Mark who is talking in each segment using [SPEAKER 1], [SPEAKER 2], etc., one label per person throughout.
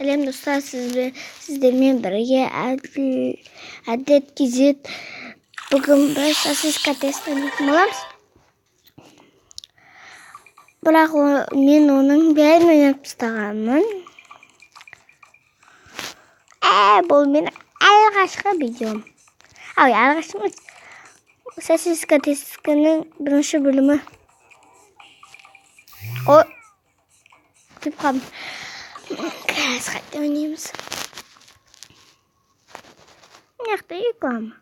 [SPEAKER 1] Әлем достар, сіздермен бірге әдет кезет. Бүгін біз сосиска тесттен дейтін боламыз. Бірақ мен оның бәрін ойнап тастағанмын. Бұл менің алғашқы видеом. Алғашқы сосиска тесттің бірінші бөлімі. Деп қалдым. Қазір қайта ойнаймыз. Мынақты реклама.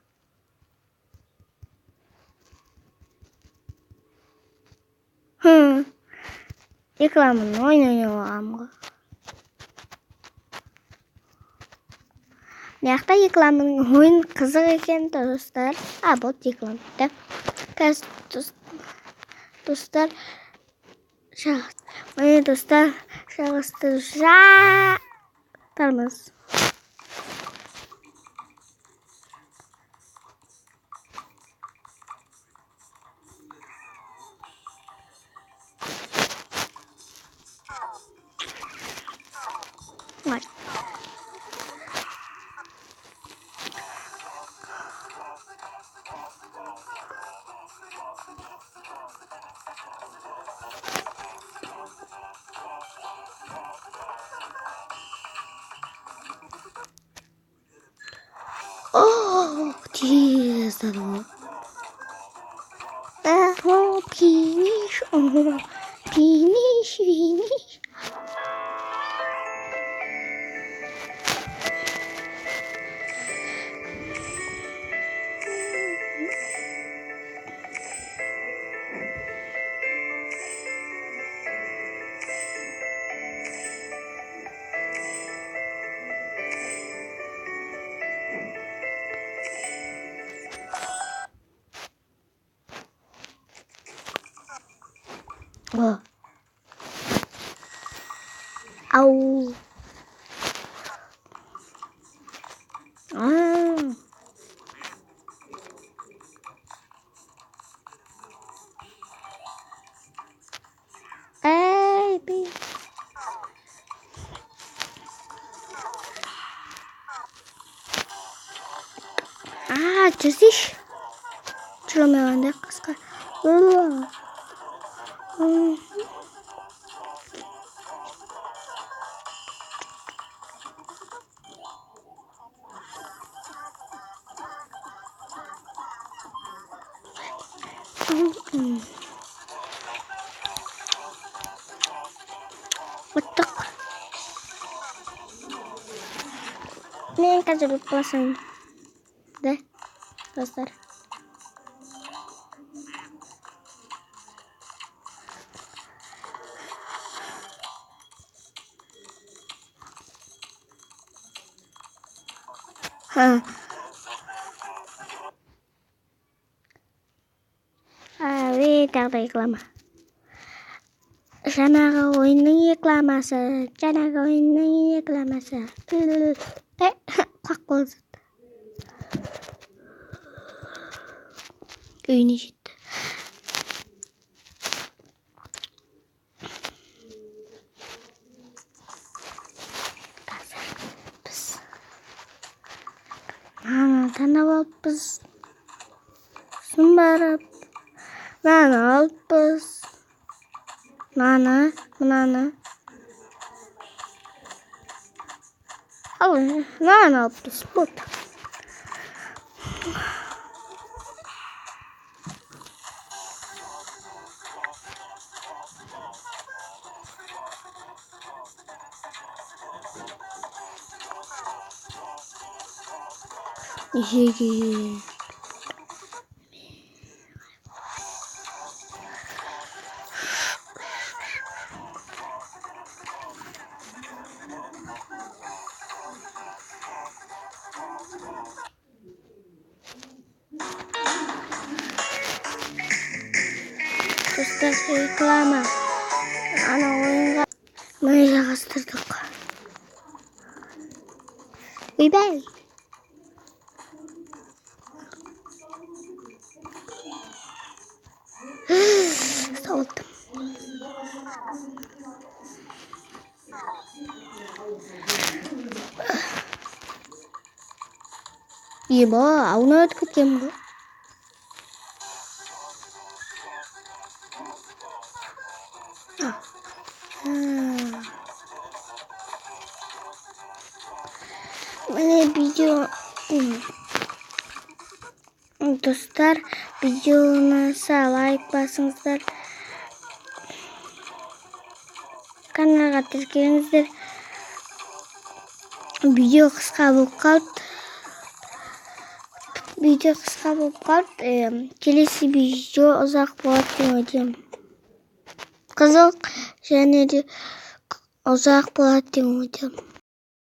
[SPEAKER 1] Рекламаны ойнай аламын ғой. Мынақты рекламаның ойын қызық екен, достар. Бұл реклама. Қазір достар шағыстырмыз. Тез дадым. Финиш. Ау. Жүрсейші. Жүрмеуінде қысқа. Ұттық. Мен қазір ұтпасын. Да, достар. Тағы да реклама. Жаңағы ойынның рекламасы. Қақ болды. Үйіне жетті. Біз танып алыппыз. Сосын барып алыппыз. Мынаны. Алыппыз. Вот. Ежеге. Достар, реклама. Ана ойынға мы жалғастырдық. Ойбай. Сауыттым. Ебо, ауна өтіп кеткен бұл. Міне видео достар, видеоны лайк басыңыздар, каналға тіркеліңіздер. Видео қысқа болып қалды. Келесі видео ұзақ болады деп ойлаймын. Қызық және де ұзақ болады деп ойлаймын.